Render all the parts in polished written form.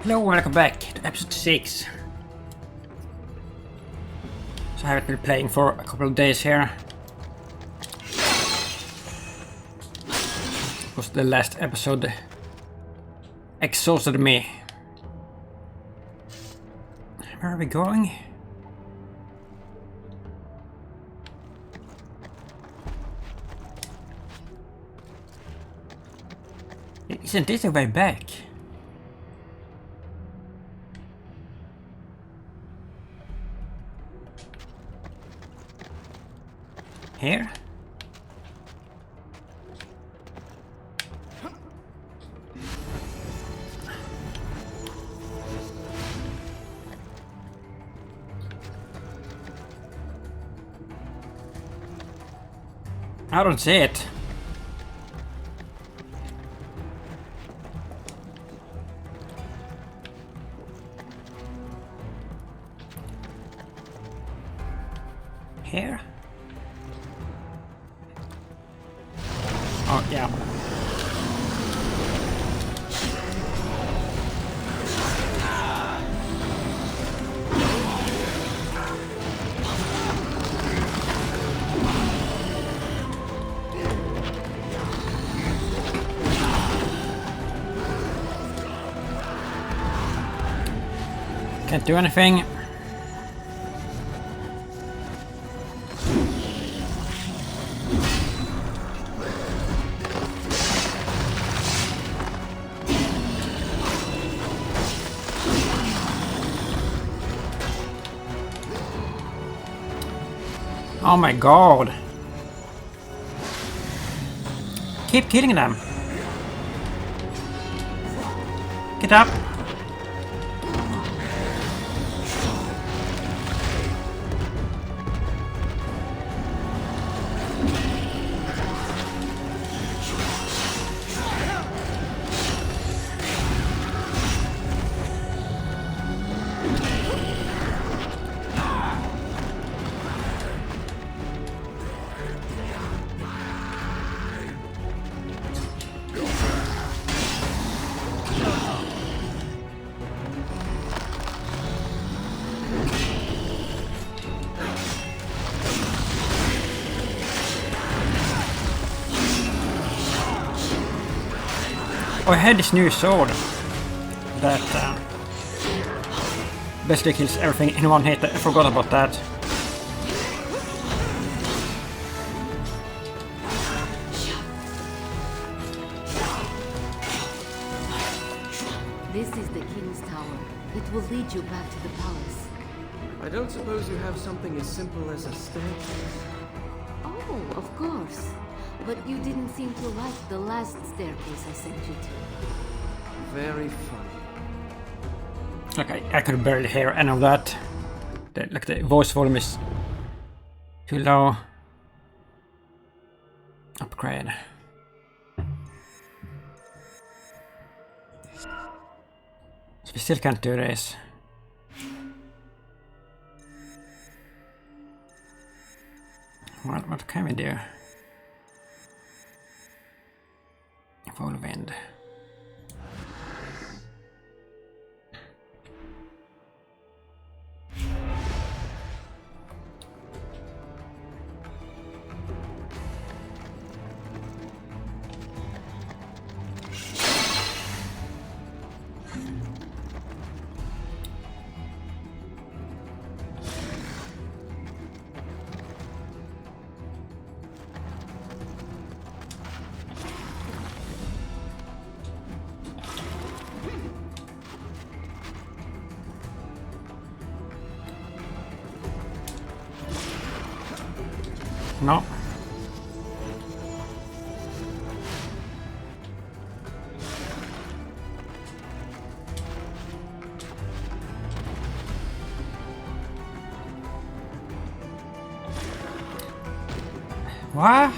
Hello, welcome back to episode 6. So I haven't been playing for a couple of days here. Because the last episode exhausted me. Where are we going? Isn't this the way back? Here? I don't see it. Here? Oh, yeah. Can't do anything. Oh my god. Keep killing them. Get up. Oh, I had this new sword that basically kills everything in one hit. I forgot about that. This is the King's Tower. It will lead you back to the palace. I don't suppose you have something as simple as a staircase? Oh, of course. But you didn't seem to like the last staircase I sent you to. Very funny. Okay, I could barely hear any of that. The voice volume is too low. Upgrade. So we still can't do this. What can we do? Full wind. No. What?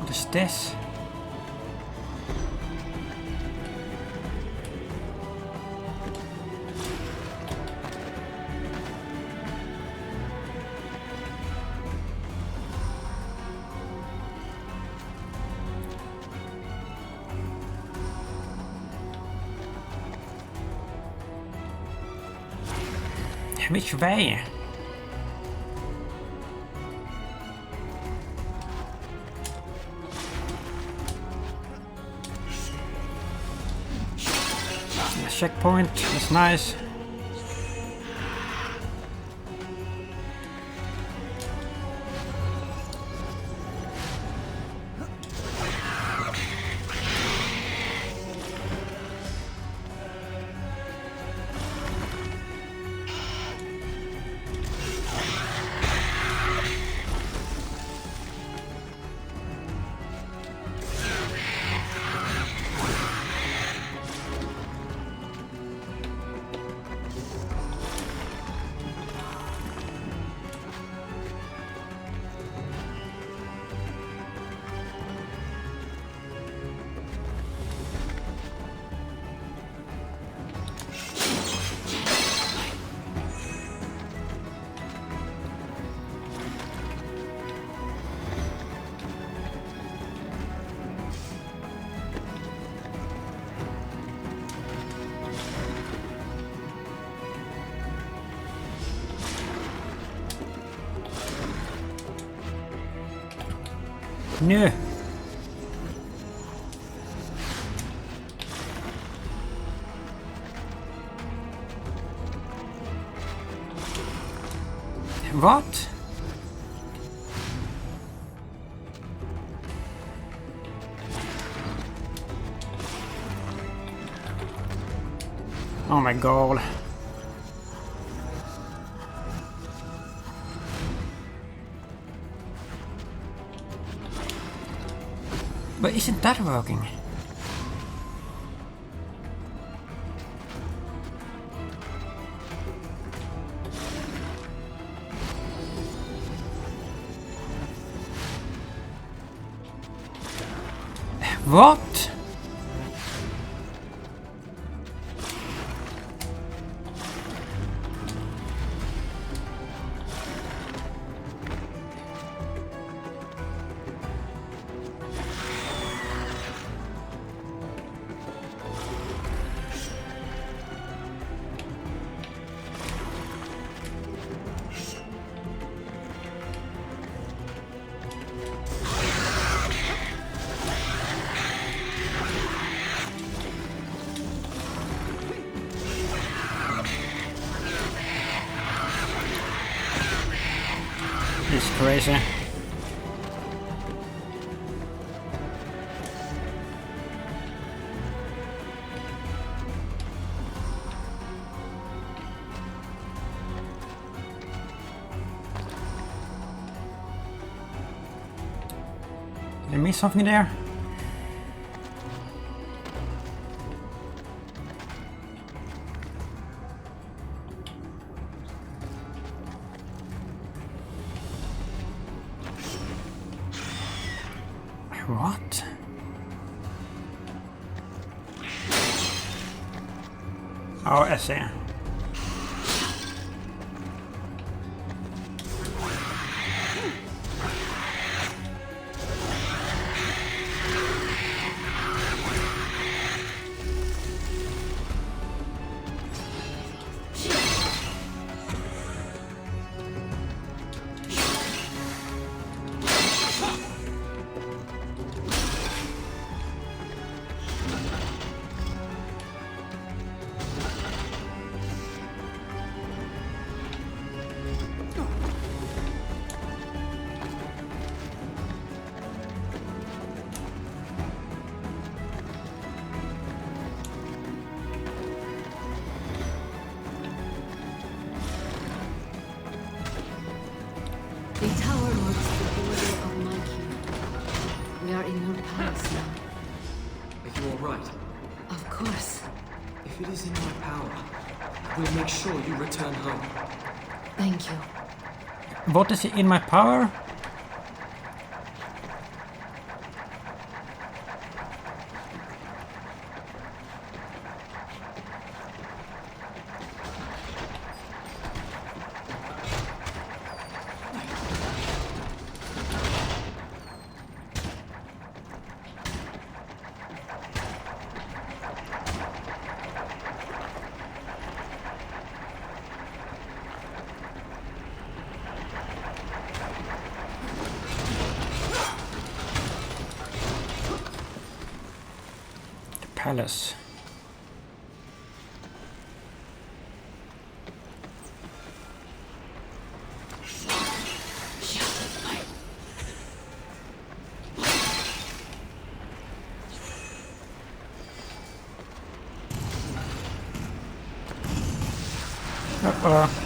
What is this? Which way? The checkpoint is nice. No. What? Oh my god. But isn't that working? What? It's crazy. Did I miss something there? What? Oh, I see. The tower marks the border of my kingdom. We are in your palace now. Are you alright? Of course. If it is in my power, I will make sure you return home. Thank you. What is in my power? palace. Uh-oh.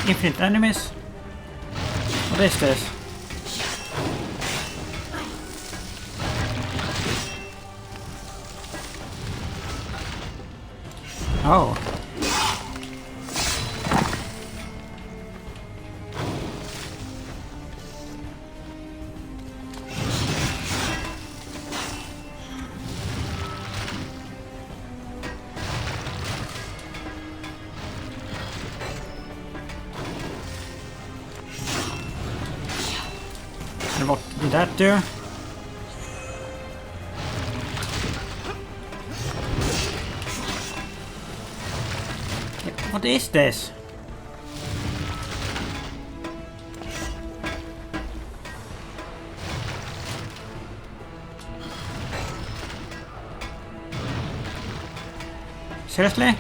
Infinite enemies? What is this? Oh. And what did that do? What is this? Seriously?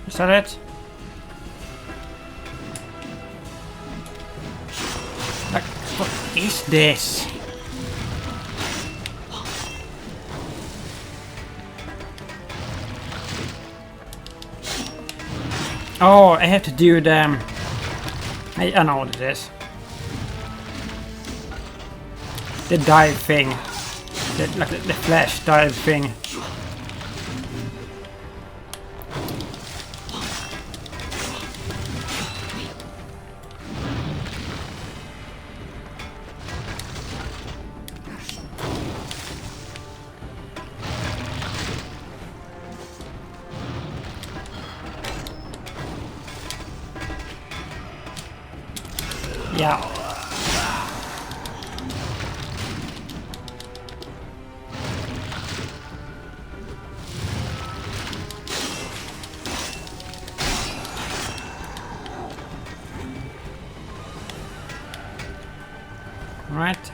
Is that it? Like, what is this? Oh, I have to do them. I know what it is. The dive thing. Like the flash dive thing. Yeah. Right.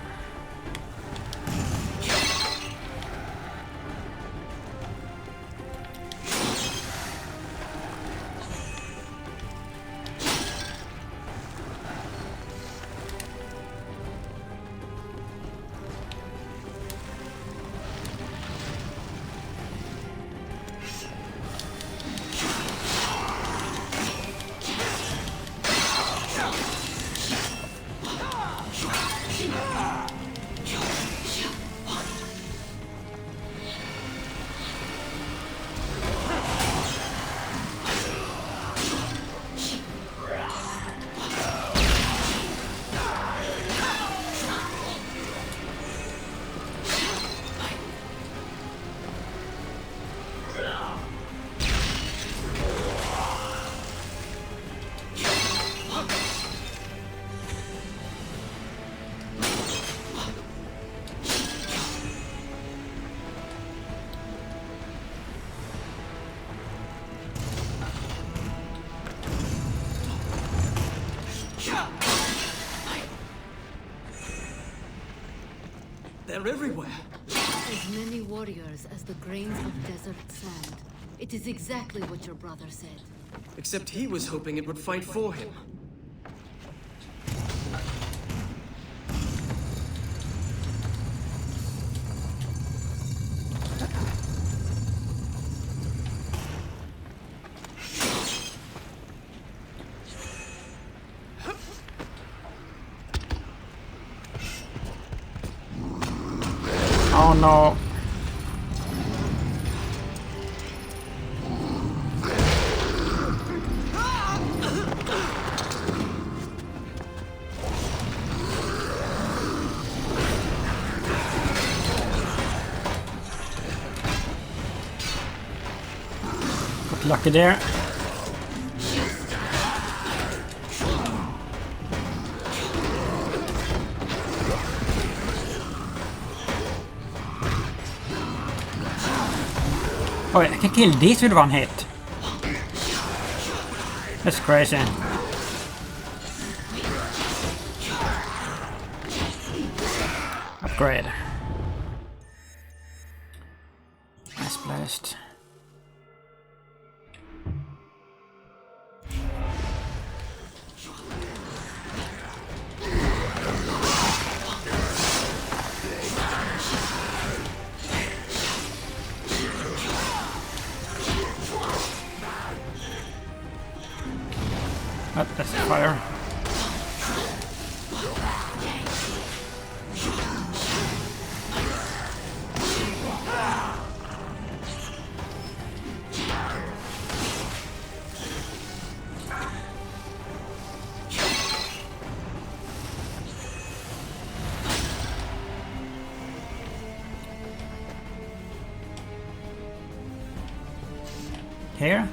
They're everywhere. As many warriors as the grains of desert sand. It is exactly what your brother said. Except he was hoping it would fight for him. Oh no. Got lucky there. Oh, I can kill these with one hit. That's crazy. Upgrade. Nice blast. Oh, that's fire. Here?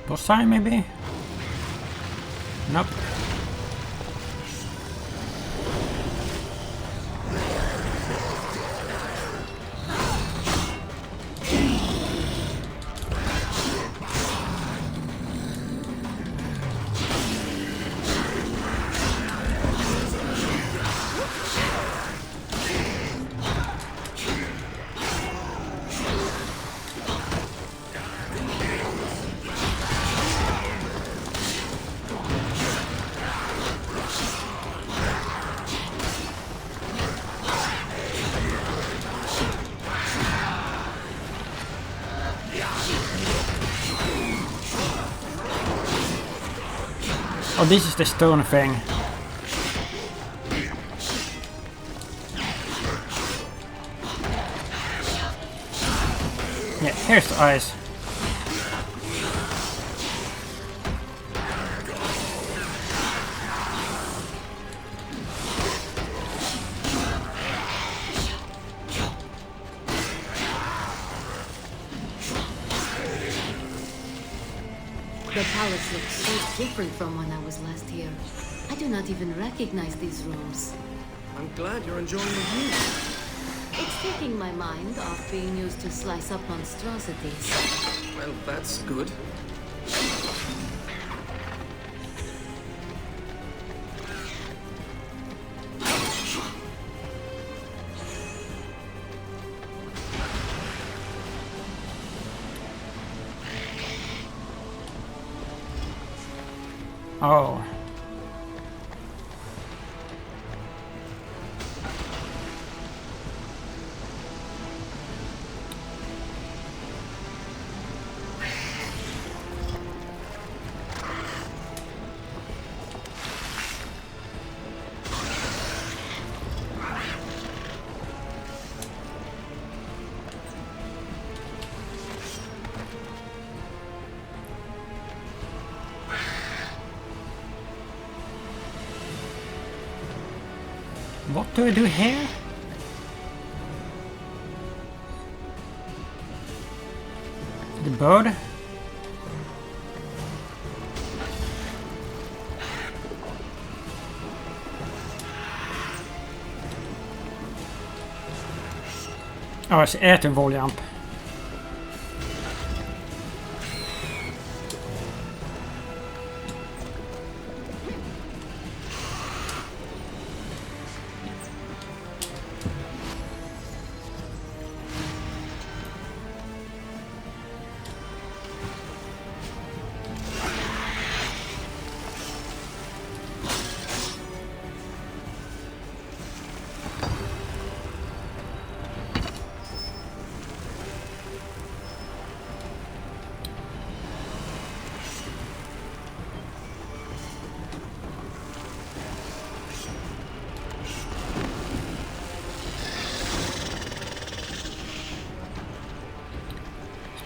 Boss sign maybe? Nope. Oh, this is the stone thing. Yeah, here's the eyes. The palace looks so different from when I was last here. I do not even recognize these rooms. I'm glad you're enjoying the view. It's taking my mind off being used to slice up monstrosities. Well, that's good. Oh. What do I do here? The bird? Ja, jag äter en voljamp.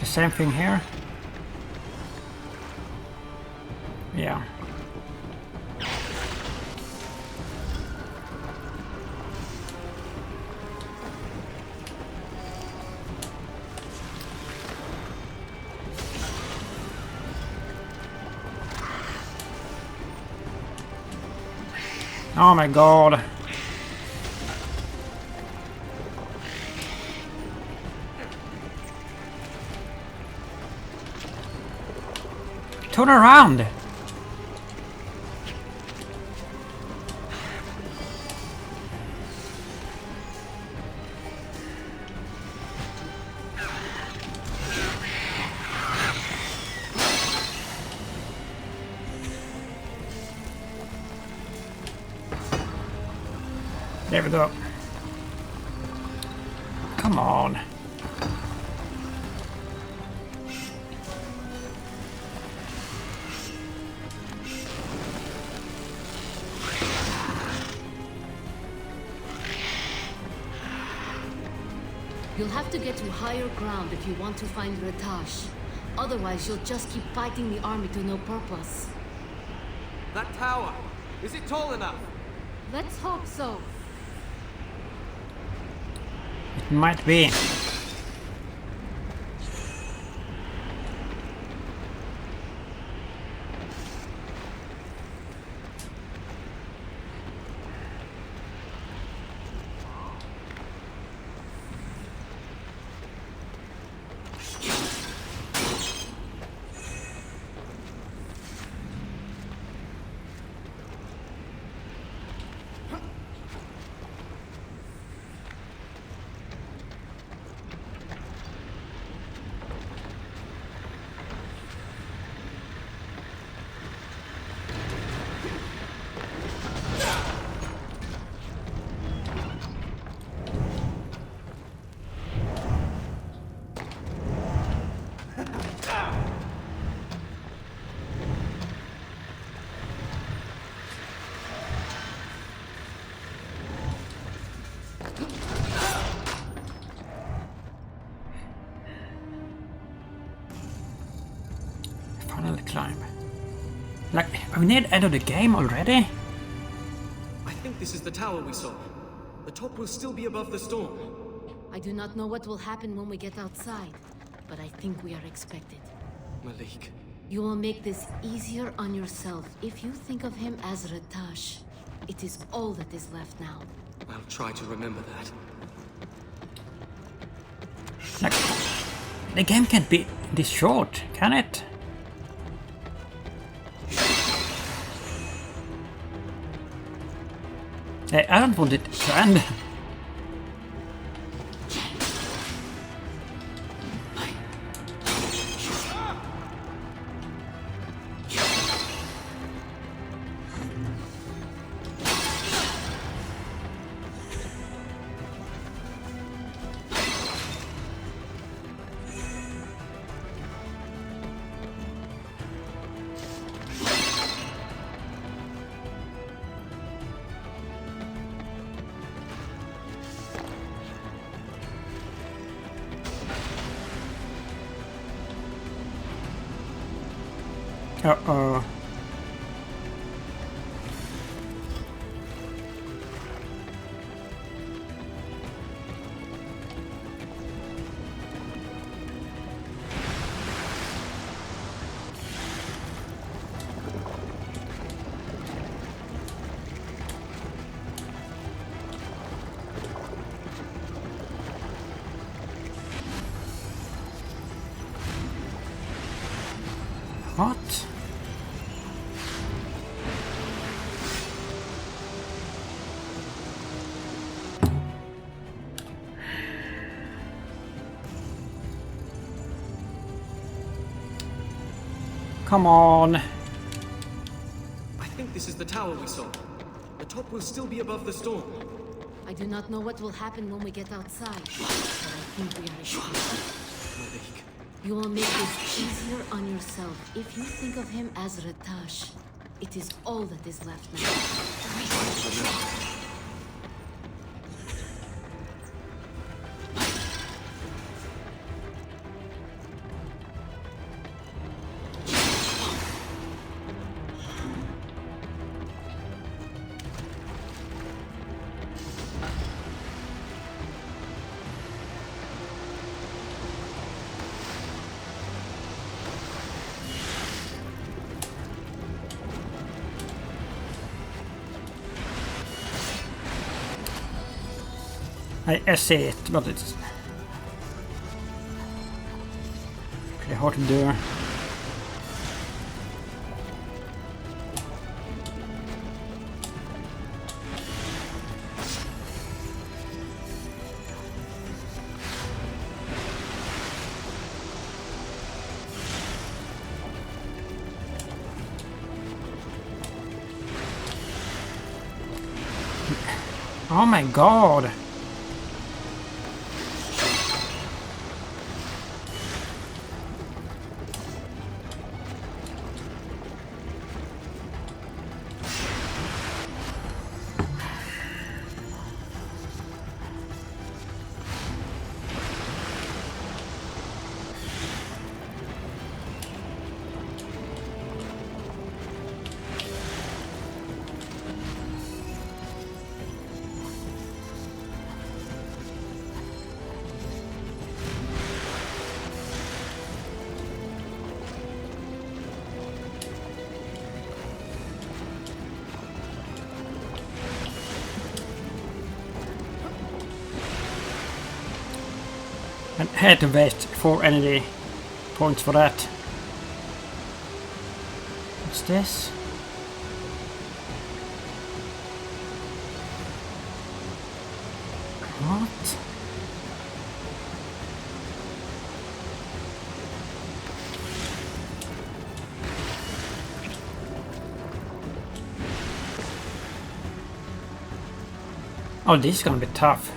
Same thing here. Yeah. Oh my god. Turn around! There we go. Come on. You'll have to get to higher ground if you want to find Ratash. Otherwise, you'll just keep fighting the army to no purpose. That tower! Is it tall enough? Let's hope so. It might be. Climb. Like, are we near the end of the game already? I think this is the tower we saw. The top will still be above the storm. I do not know what will happen when we get outside, but I think we are expected. Malik. You will make this easier on yourself if you think of him as Ratash. It is all that is left now. I'll try to remember that. Like, the game can't be this short, can it? Hey, I don't want it to end. Uh-oh. What? Come on. I think this is the tower we saw. The top will still be above the storm. I do not know what will happen when we get outside, but I think we are escaping. You will make this easier on yourself if you think of him as Ratash. It is all that is left now. I see it, but it's pretty hard to do. Oh my god! And had to waste 4 energy points for that. What's this? What? Oh, this is gonna be tough.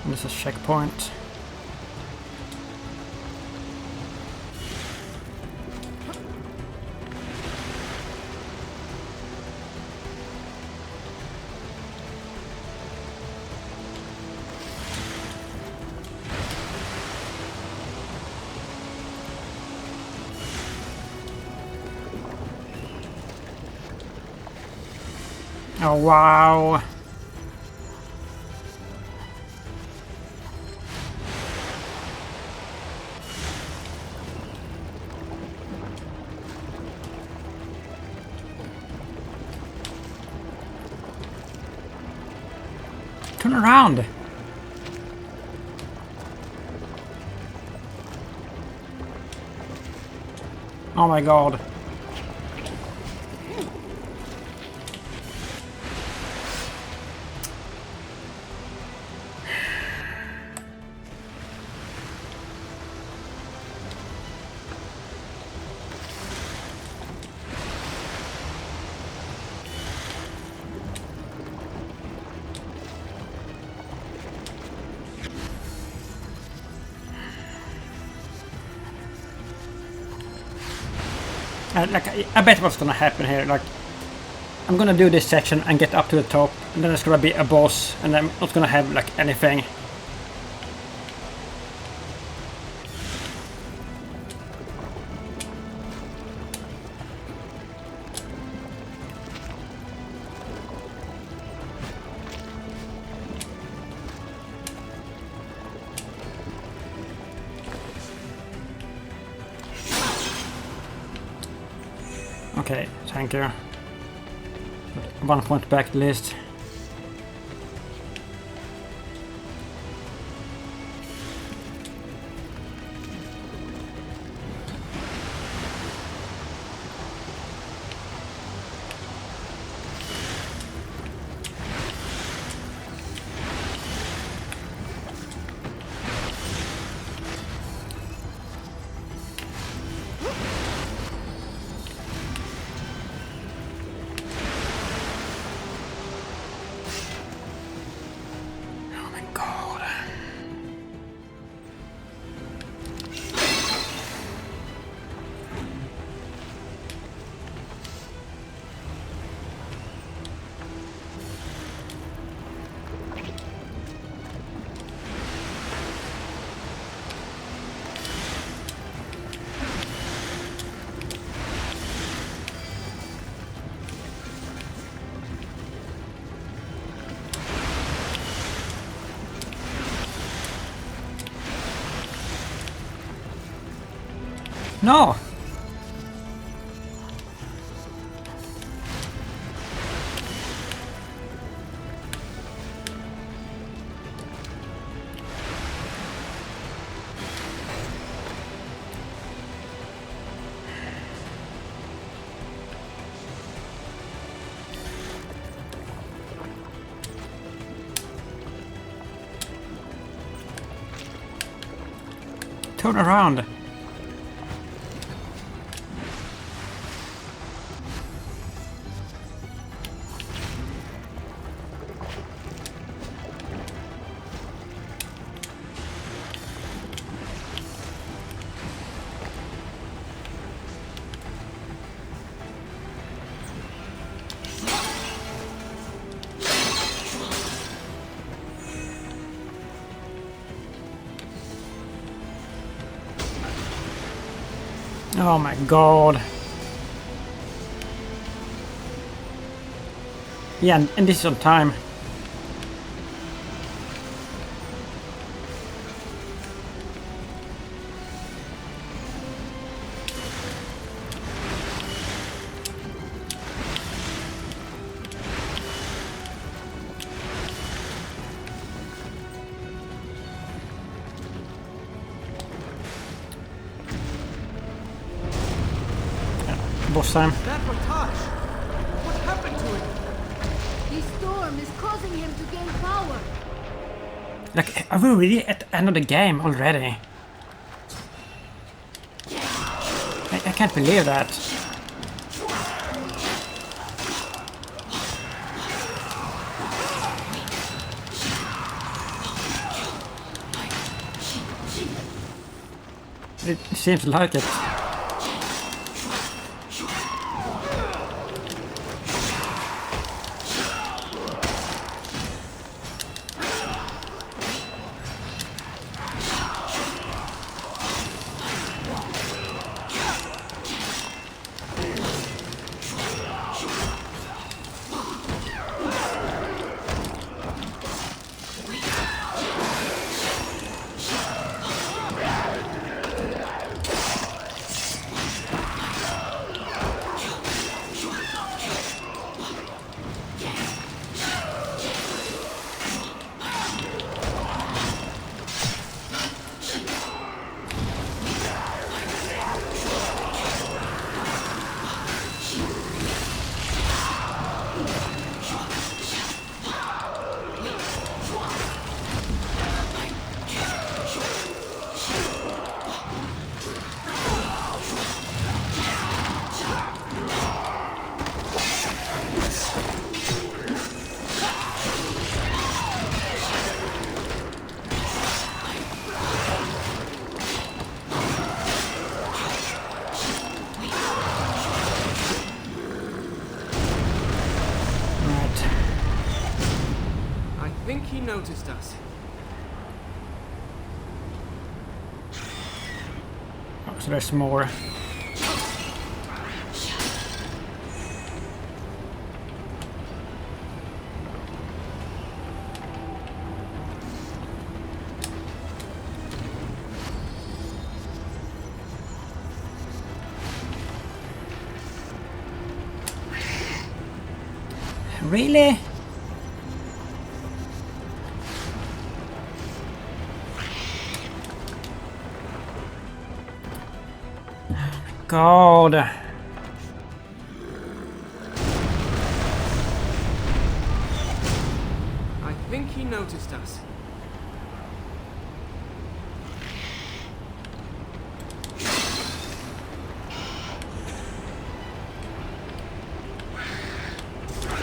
This is a checkpoint. Oh wow. Turn around. Oh my god. I bet what's gonna happen here. Like, I'm gonna do this section and get up to the top, and then there's gonna be a boss, and I'm not gonna have like anything. Okay, thank you. 1 point back the list. No! Turn around! Oh my god. Yeah, and this is on time. Boss time. That Ratash! What happened to him? This storm is causing him to gain power. Like, are we really at the end of the game already? I can't believe that. It seems like it. noticed us. Oh, so there's more. Really? God. I think he noticed us.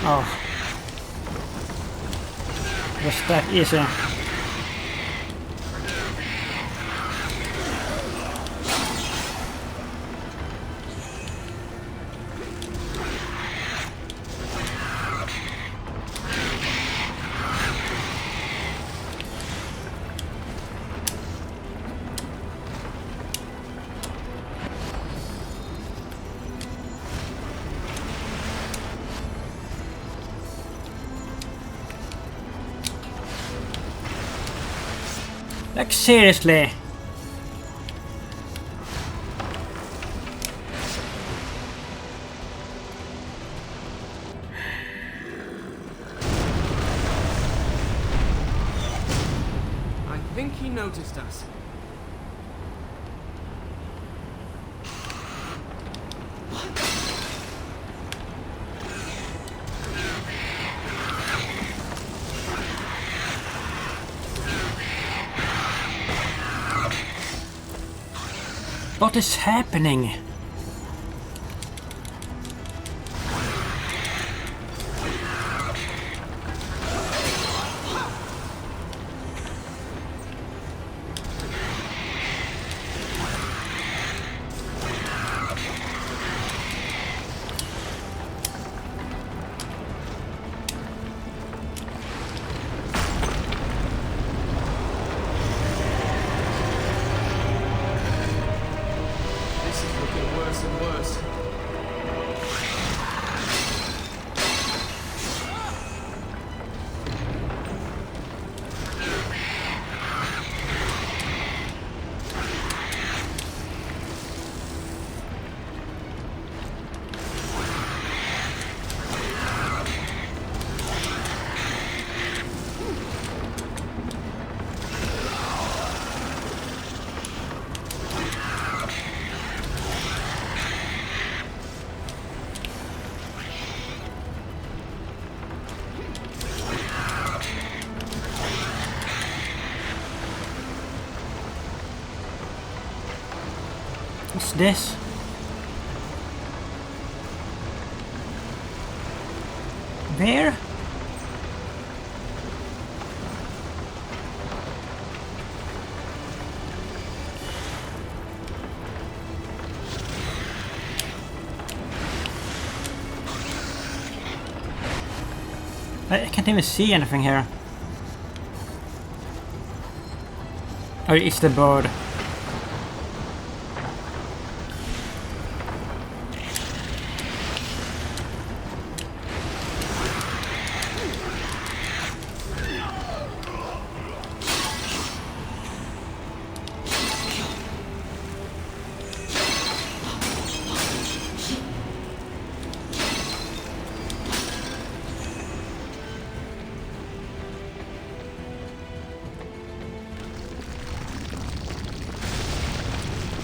Oh. Just that easy. Like seriously. I think he noticed us. What is happening? This is looking worse and worse. What's this? Where? I can't even see anything here. Oh, it's the bird.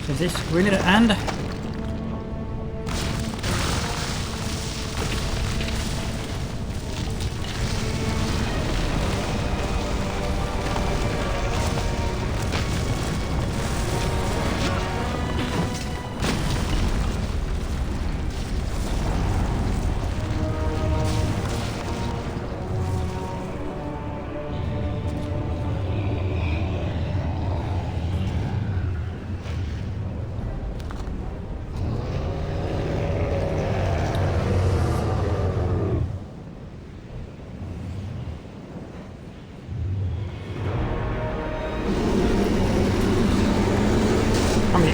Is this really the end?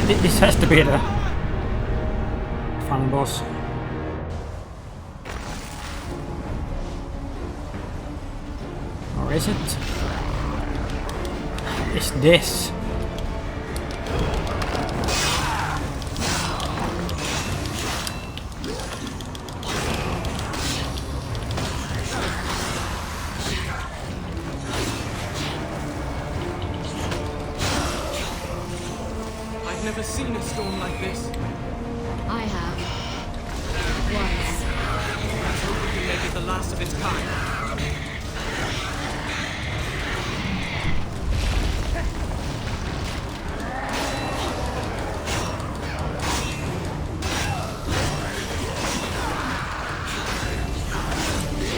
This has to be the final boss. Or is it? It's this. I've never seen a storm like this. I have. Once. Let's hope we can make it the last of its kind.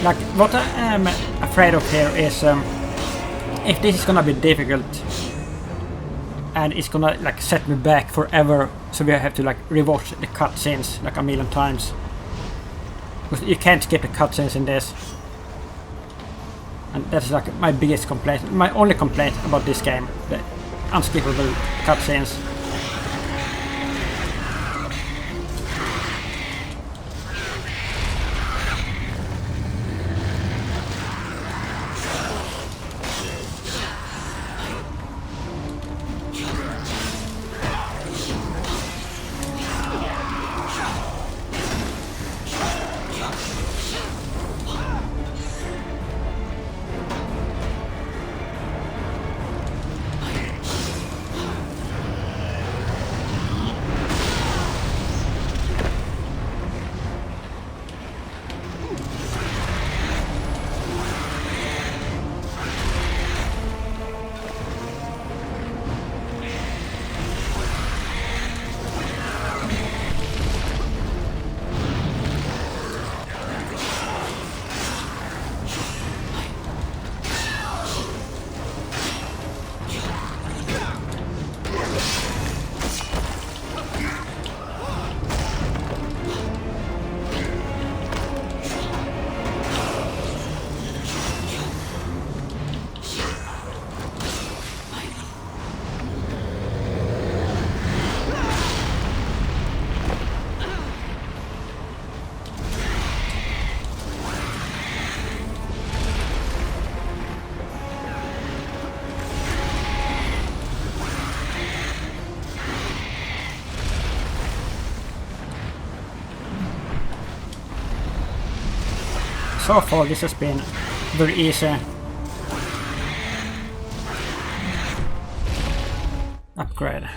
Like, what I am afraid of here is if this is gonna be difficult and it's gonna like set me back forever, so we have to like rewatch the cutscenes like a million times. Because you can't skip the cutscenes in this. And that's like my biggest complaint, my only complaint about this game, the unskippable cutscenes. So far this has been very easy. Upgrade.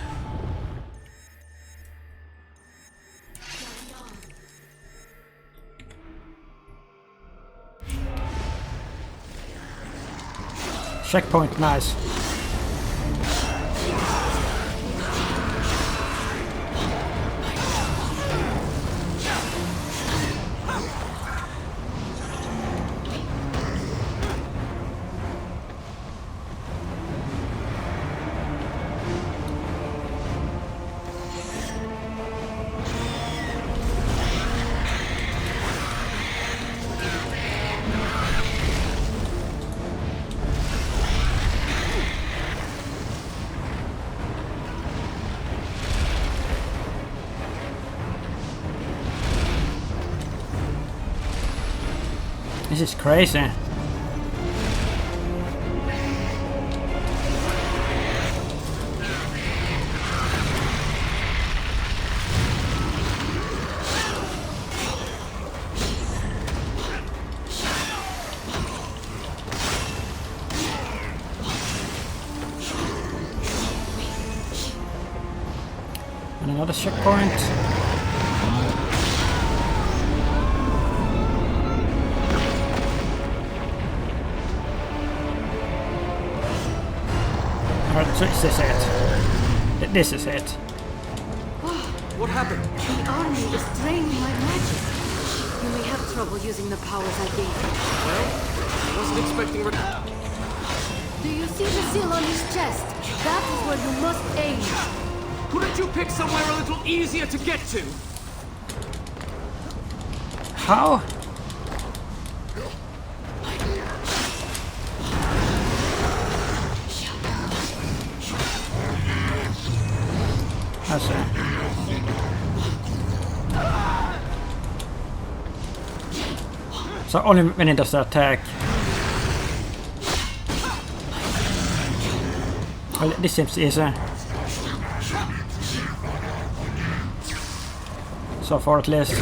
Checkpoint, nice. This is crazy. And another checkpoint. So this is it. This is it. What happened? The army is draining my magic. You may have trouble using the powers I gave you. Well, I wasn't expecting... Do you see the seal on his chest? That is where you must aim. Couldn't you pick somewhere a little easier to get to? How? I see. So only when it does the attack. Well, this seems easy. So far at least.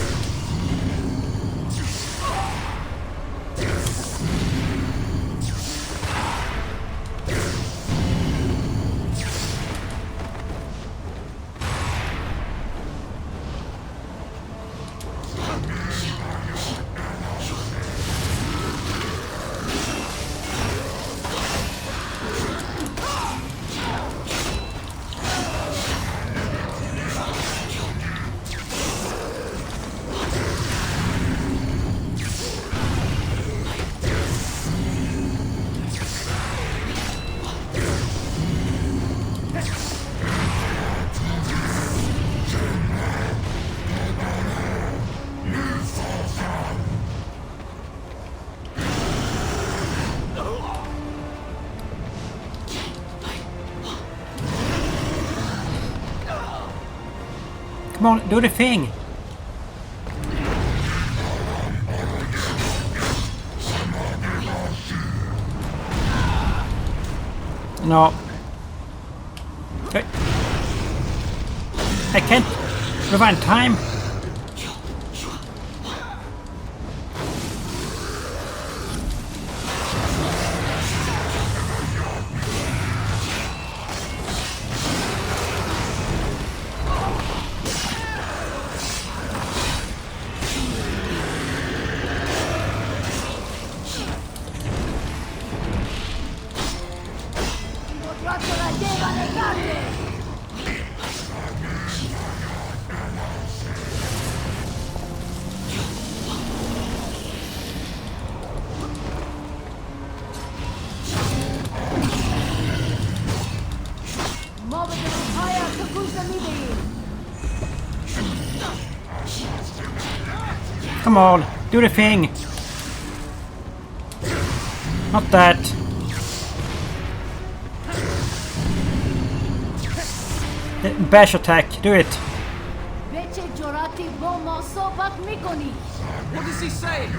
Come on, do the thing! No. I can't rewind time. Come on, do the thing! Not that! Bash attack, do it! What does he say?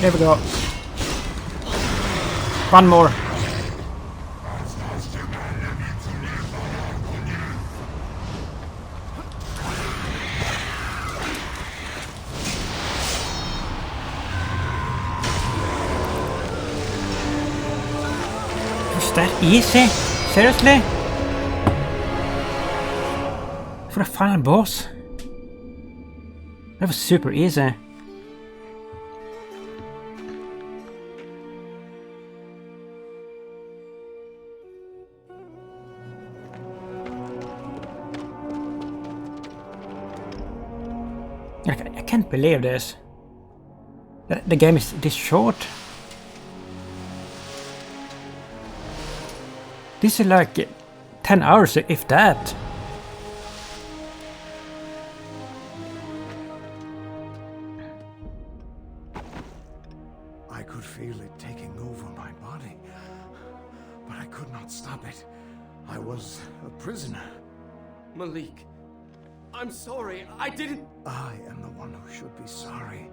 There we go. One more. Was that easy? Seriously? For the final boss? That was super easy. I can't believe this. The game is this short. This is like 10 hours, if that. I could feel it taking over my body, but I could not stop it. I was a prisoner. Malik, I'm sorry. I didn't... I am the one who should be sorry.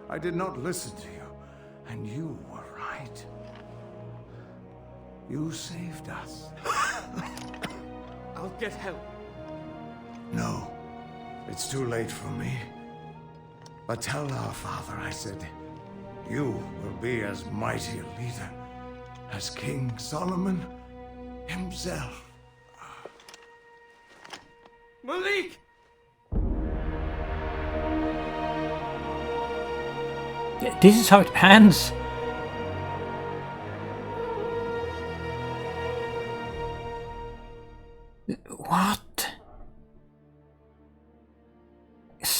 I did not listen to you, and you were right. You saved us. I'll get help. No, it's too late for me. But tell our father I said, you will be as mighty a leader as King Solomon himself. Malik! This is how it ends. What?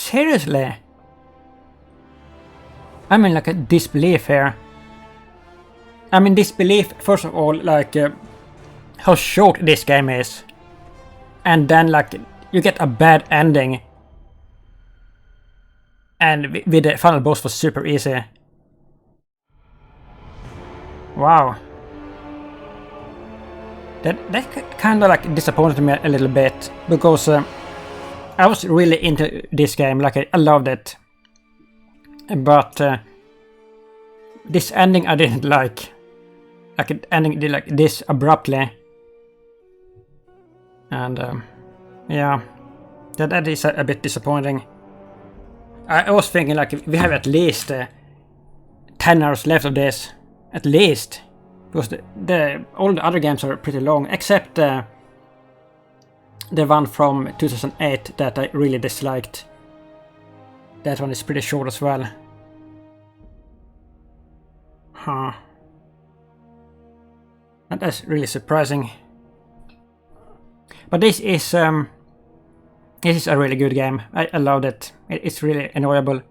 seriously? I'm in like a disbelief here. I'm in disbelief, first of all, like how short this game is. And then like you get a bad ending. And with the final boss was super easy. Wow. That kind of like disappointed me a little bit. Because I was really into this game, like I loved it. But this ending I didn't like. Like it ending like this abruptly. And yeah, that is a bit disappointing. I was thinking like we have at least 10 hours left of this. At least. Because all the other games are pretty long. Except the one from 2008 that I really disliked. That one is pretty short as well. Huh. And that's really surprising. But this is a really good game. I loved it. It's really enjoyable.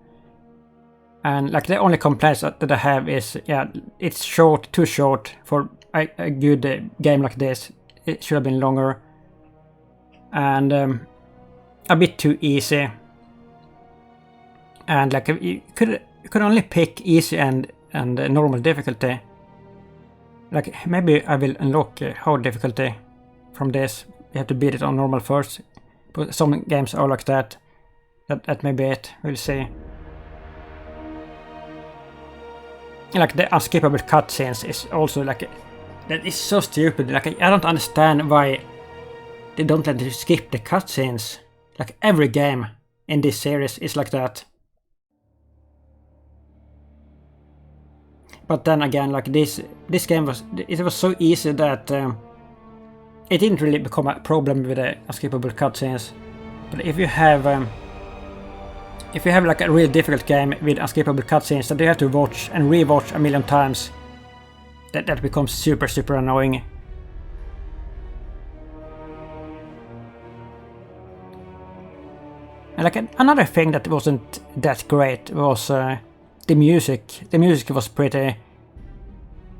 And like the only complaints that I have is, yeah, it's short, too short for a good game like this. It should have been longer. And a bit too easy. And like you could only pick easy and normal difficulty. Like maybe I will unlock hard difficulty from this. You have to beat it on normal first. But some games are like that. That may be it. We'll see. Like the unskippable cutscenes is also like that is so stupid. Like I don't understand why they don't let you skip the cutscenes. Like every game in this series is like that. But then again, like this game was so easy that it didn't really become a problem with the unskippable cutscenes. But if you have like a really difficult game with unskippable cutscenes that you have to watch and rewatch a million times, that becomes super annoying. And like another thing that wasn't that great was the music. The music was pretty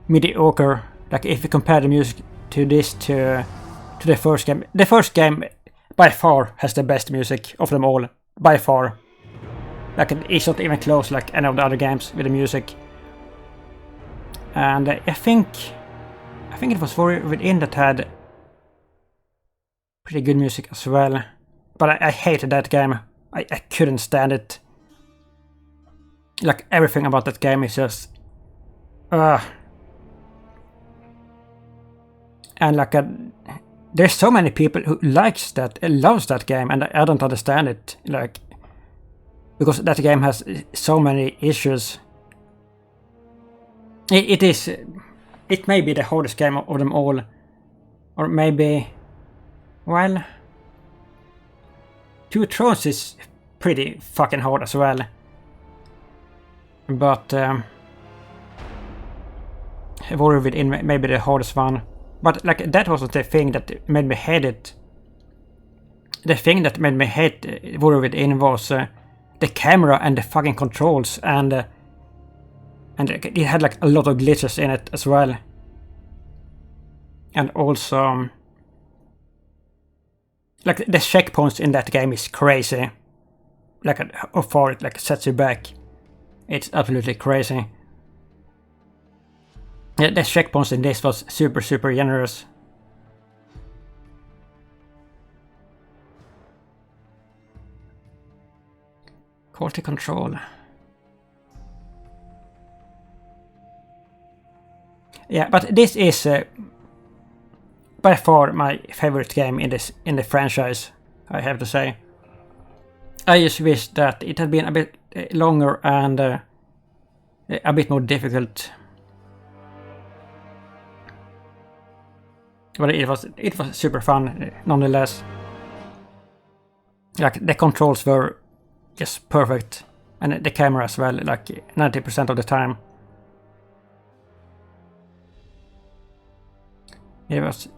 mediocre. Like if you compare the music to this to the first game by far has the best music of them all, by far. Like it's not even close like any of the other games with the music. And I think it was Warrior Within that had pretty good music as well. But I hated that game. I couldn't stand it. Like everything about that game is just and like there's so many people who loves that game, and I don't understand it. Like because that game has so many issues. It may be the hardest game of them all, or maybe, well, Two Thrones is pretty fucking hard as well. But Warrior Within may be the hardest one. But like that wasn't the thing that made me hate it. The thing that made me hate Warrior Within was the camera and the fucking controls, and it had like a lot of glitches in it as well. And also like the checkpoints in that game is crazy. Like how far it like sets you back. It's absolutely crazy. Yeah, the checkpoints in this was super generous. Quality control. Yeah, but this is by far my favorite game in the franchise, I have to say. I just wish that it had been a bit longer and a bit more difficult. But it was super fun nonetheless. Like the controls were just perfect, and the camera as well, like 90% of the time. It was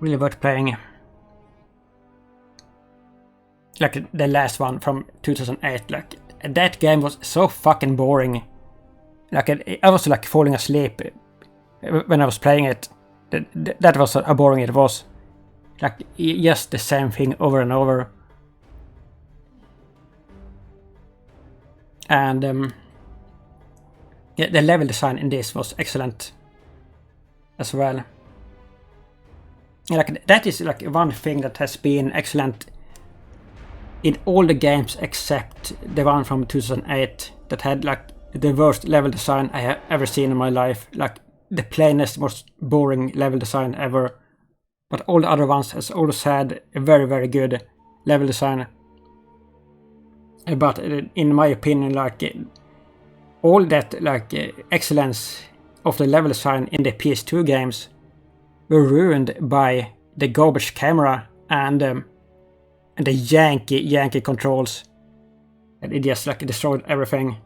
really worth playing. like the last one from 2008. Like that game was so fucking boring. Like I was like falling asleep when I was playing it. That was how boring it was. Like just the same thing over and over. And yeah, the level design in this was excellent as well. Like that is like one thing that has been excellent in all the games except the one from 2008 that had like the worst level design I have ever seen in my life. Like the plainest, most boring level design ever. But all the other ones has always had a very, very good level design. But in my opinion, like all that like excellence of the level design in the PS2 games were ruined by the garbage camera and the Yankee controls. And it just like destroyed everything.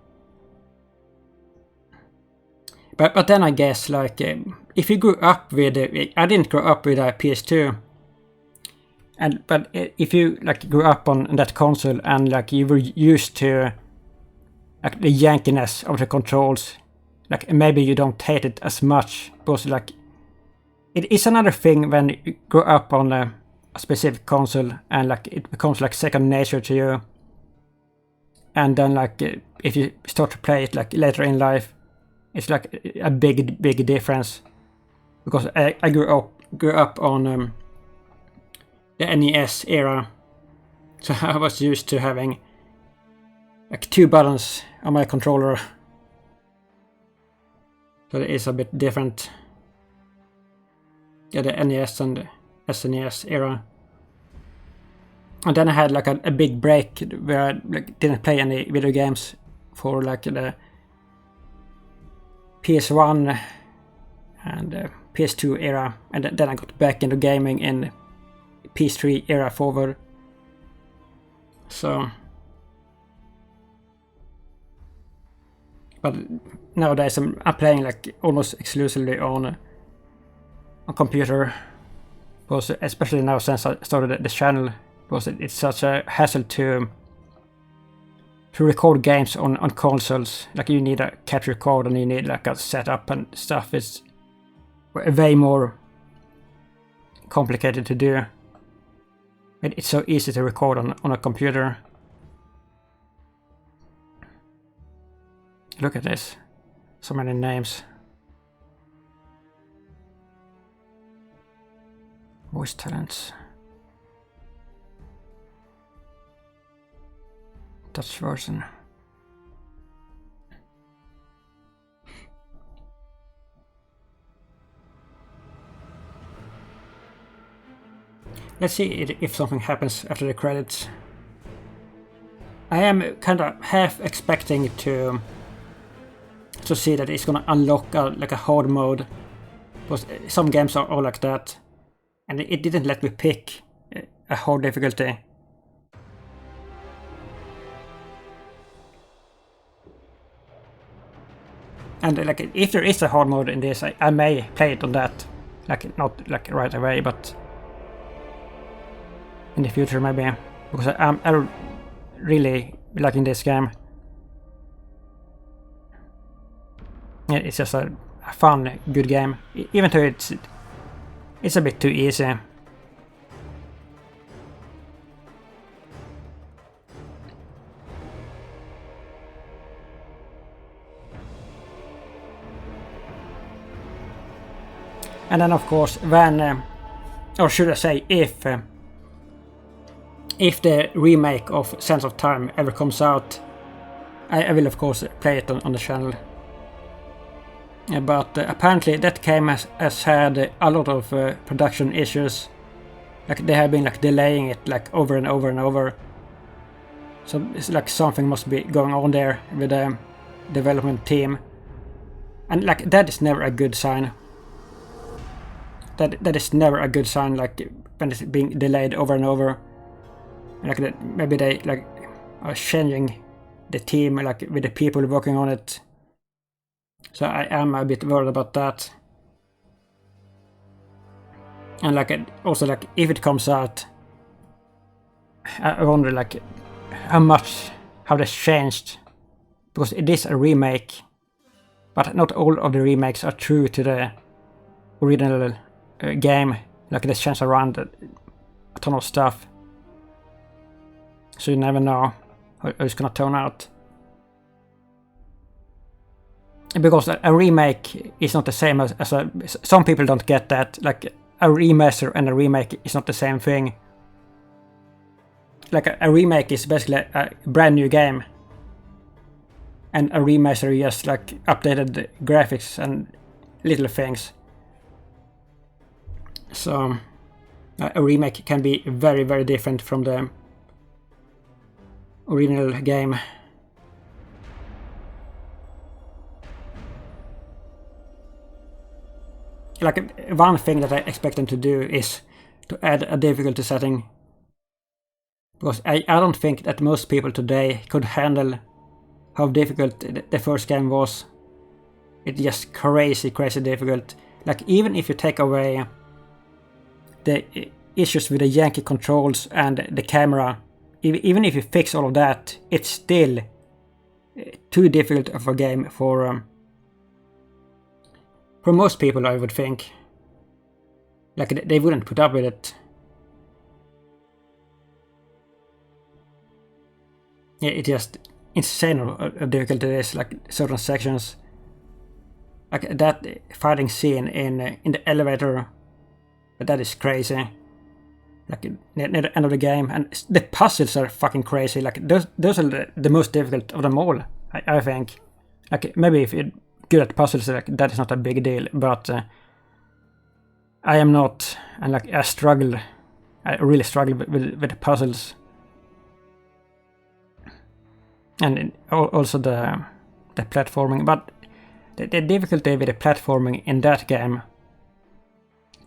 But then I guess like if you grew up with I didn't grow up with a PS2, but if you like grew up on that console and like you were used to like the yankiness of the controls, like maybe you don't hate it as much because like it is another thing when you grow up on a specific console and like it becomes like second nature to you, and then like if you start to play it like later in life, it's like a big difference, because I grew up on the NES era, so I was used to having like 2 buttons on my controller, so it is a bit different. Yeah, the NES and the SNES era. And then I had like a big break where I like didn't play any video games for like the PS1 and PS2 era, and then I got back into gaming in PS3 era forward. So, but nowadays I'm playing like almost exclusively on computer, because especially now since I started this channel, because it's such a hassle to record games on consoles. Like you need a capture card and you need like a setup and stuff. It's way more complicated to do. It's so easy to record on a computer. Look at this, so many names. Voice talents. Dutch version. Let's see if something happens after the credits. I am kind of half expecting to see that it's gonna unlock like a hard mode, because some games are all like that, and it didn't let me pick a hard difficulty. And like if there is a hard mode in this, I may play it on that, like not like right away, but in the future maybe, because I'm really liking this game. Yeah, it's just a fun, good game, even though it's a bit too easy. And then of course when, or should I say if the remake of Sands of Time ever comes out, I will of course play it on the channel. But apparently that game has had a lot of production issues. Like they have been like delaying it like over and over and over. So it's like something must be going on there with the development team. And like that is never a good sign. That is never a good sign, like when it's being delayed over and over. Like that, maybe they like are changing the team, like with the people working on it. So I am a bit worried about that. And like also like if it comes out, I wonder like how that's changed, because it is a remake, but not all of the remakes are true to the original game. Like they change around a ton of stuff, so you never know how it's gonna turn out. Because a remake is not the same as a... Some people don't get that. Like, a remaster and a remake is not the same thing. Like, a remake is basically a brand new game. And a remaster is just, like, updated graphics and little things. So, a remake can be very, very different from the original game. Like, one thing that I expect them to do is to add a difficulty setting. Because I don't think that most people today could handle how difficult the first game was. It's just crazy, crazy difficult. Like, even if you take away the issues with the Yankee controls and the camera, even if you fix all of that, it's still too difficult of a game for most people, I would think. Like, they wouldn't put up with it. Yeah, it's just insane how difficult it is, like, certain sections. Like, that fighting scene in the elevator, that is crazy. Like, near the end of the game. And the puzzles are fucking crazy. Like, those are the most difficult of them all, I think. Like, maybe if you're good at puzzles, like, that is not a big deal, but I am not, and like, I really struggle with the puzzles. And also the platforming, but the difficulty with the platforming in that game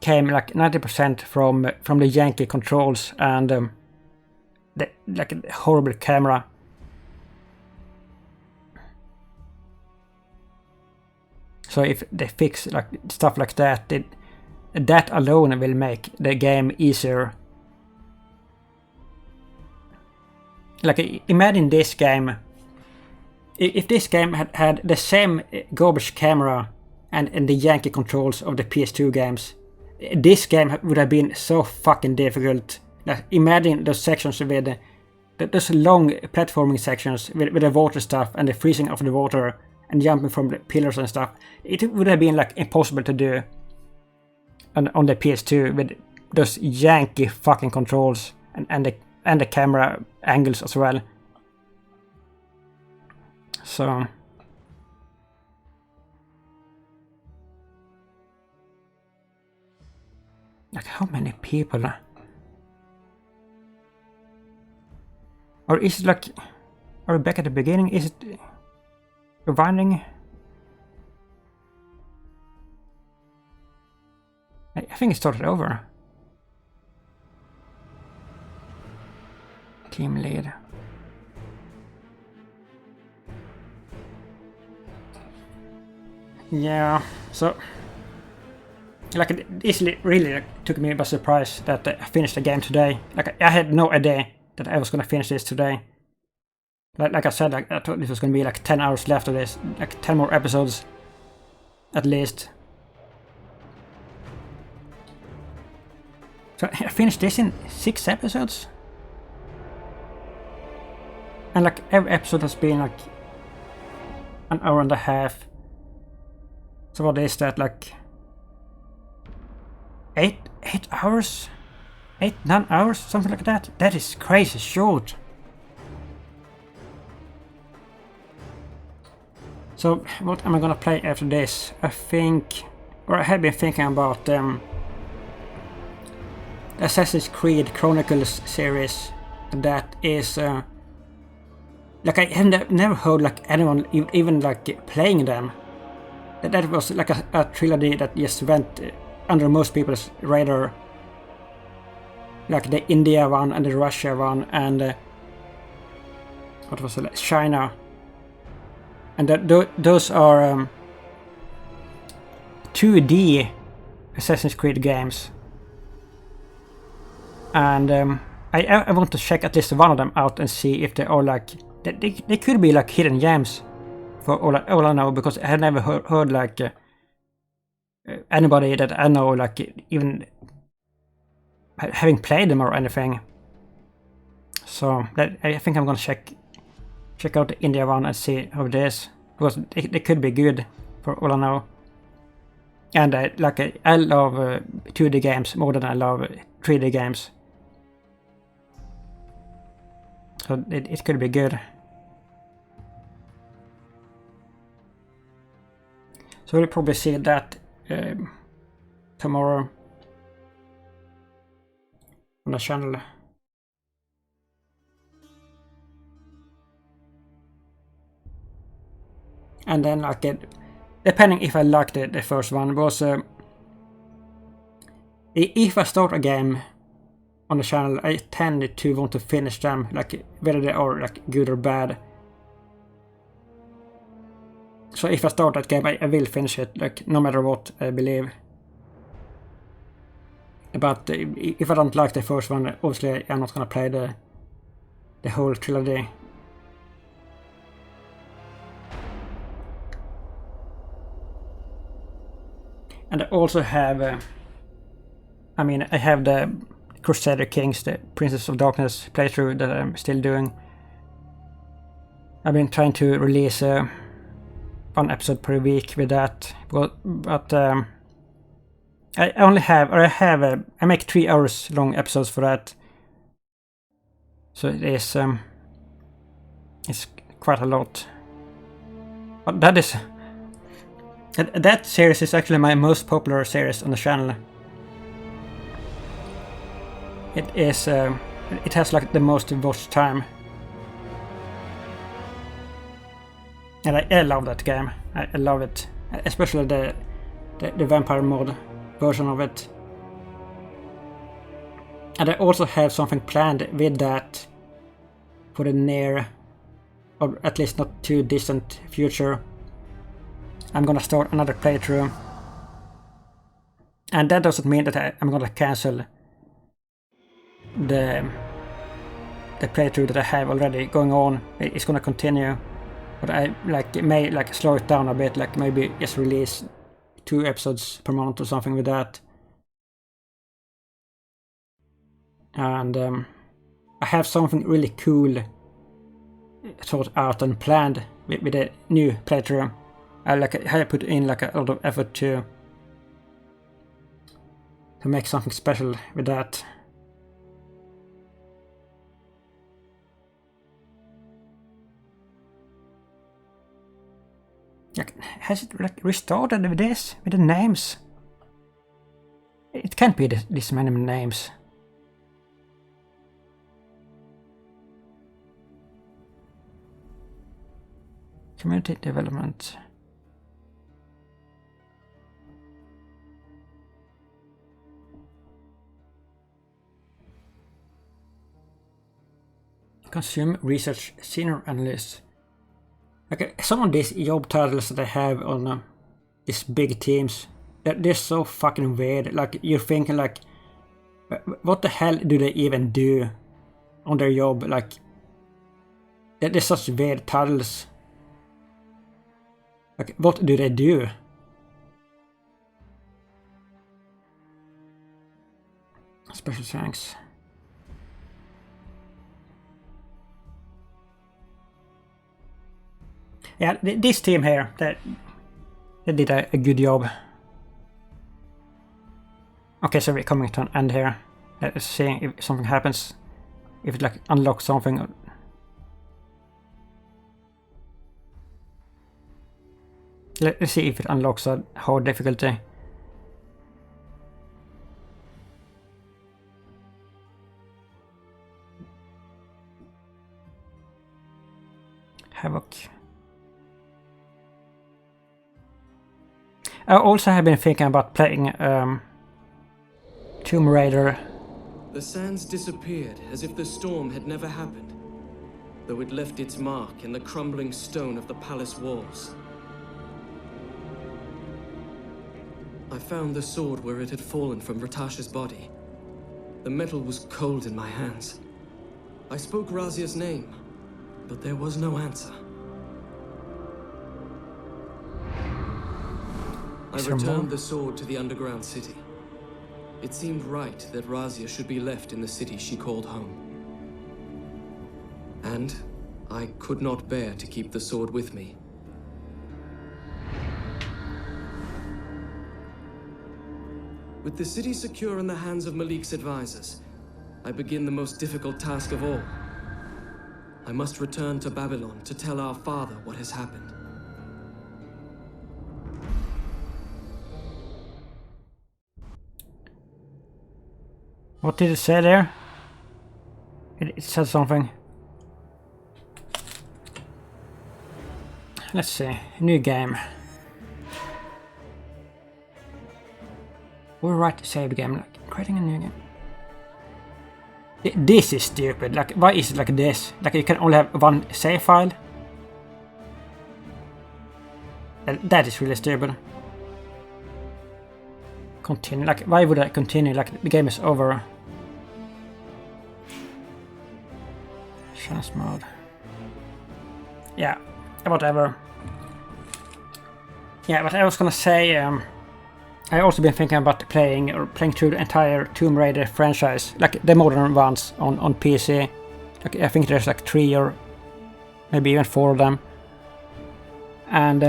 came like 90% from the Yankee controls and the horrible camera. So if they fix like stuff like that, that alone will make the game easier. Like, imagine this game. If this game had the same garbage camera and the Yankee controls of the PS2 games, this game would have been so fucking difficult. Like, imagine those sections with those long platforming sections with the water stuff and the freezing of the water and jumping from the pillars and stuff. It would have been like impossible to do on the PS2 with those Yankee fucking controls and the camera angles as well. So like, how many people? Or is it like, are we back at the beginning? Is it rewinding? I think it started over. Team lead. Yeah, so like, this really took me by surprise that I finished the game today. Like, I had no idea that I was gonna finish this today. Like I said, like, I thought this was gonna be like 10 hours left of this, like 10 more episodes at least. So I finished this in 6 episodes. And like, every episode has been like an hour and a half. So what is that, like 8 hours? 9 hours? Something like that? That is crazy short. So what am I gonna play after this? I think, or I have been thinking about the Assassin's Creed Chronicles series. That is like, I have never heard like anyone even like playing them. That was like a trilogy that just went under most people's radar. Like the India one and the Russia one and what was it, like China. And those are 2D Assassin's Creed games. And I want to check at least one of them out and see if they are like they could be like hidden gems for all I know, because I have never heard like anybody that I know like even having played them or anything. So I think I'm gonna check out the India one and see how it is, because they could be good for all I know. And I love 2D games more than I love 3D games. So it could be good. So we'll probably see that tomorrow on the channel. And then like depending if I like the first one, was if I start a game on the channel, I tend to want to finish them, like whether they are like good or bad. So if I start that game, I will finish it, like no matter what, I believe. But if I don't like the first one, obviously I'm not gonna play the whole trilogy. And I also have, I mean, I have the Crusader Kings, the Princess of Darkness playthrough that I'm still doing. I've been trying to release one episode per week with that, but I only have, or I make 3 hours long episodes for that. So it is, it's quite a lot. But that is, that series is actually my most popular series on the channel. It is, it has like the most watch time. And I love that game. I love it, especially the vampire mod version of it. And I also have something planned with that for the near, or at least not too distant future. I'm gonna start another playthrough. And that doesn't mean that I'm gonna cancel the playthrough that I have already going on. It's gonna continue. But I may slow it down a bit, like maybe just release 2 episodes per month or something with that. And I have something really cool thought out and planned with a new playthrough. I put in like a lot of effort to make something special with that. Has it restarted with this? With the names? It can't be this many names. Community development. Consume research senior analyst. Like some of these job titles that I have on these big teams, they're so fucking weird. Like you're thinking like, what the hell do they even do on their job? Like they're such weird titles. Like what do they do? Special thanks. Yeah, this team here, they did a good job. Okay, so we're coming to an end here. Let's see if something happens. If it like unlocks something. Let's see if it unlocks a hard difficulty. Havoc. I also have been thinking about playing Tomb Raider. The sands disappeared as if the storm had never happened, though it left its mark in the crumbling stone of the palace walls. I found the sword where it had fallen from Ratash's body. The metal was cold in my hands. I spoke Razia's name, but there was no answer. I returned the sword to the underground city. It seemed right that Razia should be left in the city she called home. And I could not bear to keep the sword with me. With the city secure in the hands of Malik's advisors, I begin the most difficult task of all. I must return to Babylon to tell our father what has happened. What did it say there? It said something. Let's see. New game. We're right to save the game. Like creating a new game. This is stupid. Like, why is it like this? Like, you can only have one save file. That is really stupid. Continue. Like, why would I continue? Like, the game is over. Chance mode. Yeah, whatever. Yeah, but I was gonna say, I also been thinking about playing through the entire Tomb Raider franchise, like the modern ones on PC. Like, I think there's like 3 or maybe even 4 of them. And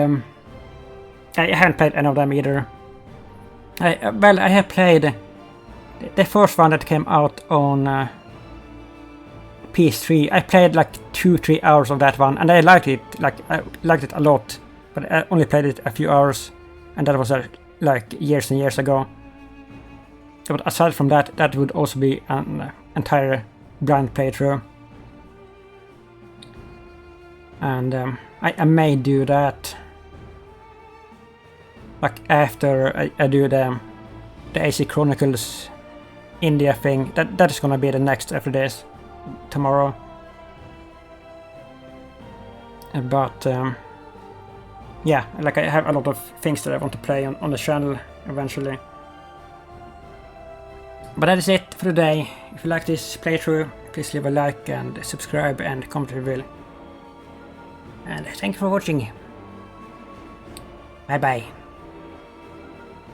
I haven't played any of them either. I have played the first one that came out on PS3. I played like 2-3 hours of that one, and I liked it. Like, I liked it a lot, but I only played it a few hours, and that was like years and years ago. But aside from that, that would also be an entire blind playthrough, and I may do that. Like after I do the AC Chronicles India thing, that is gonna be the next after this, tomorrow. But yeah, like I have a lot of things that I want to play on the channel eventually. But that is it for today. If you like this playthrough, please leave a like and subscribe and comment if you will. And thank you for watching. Bye bye.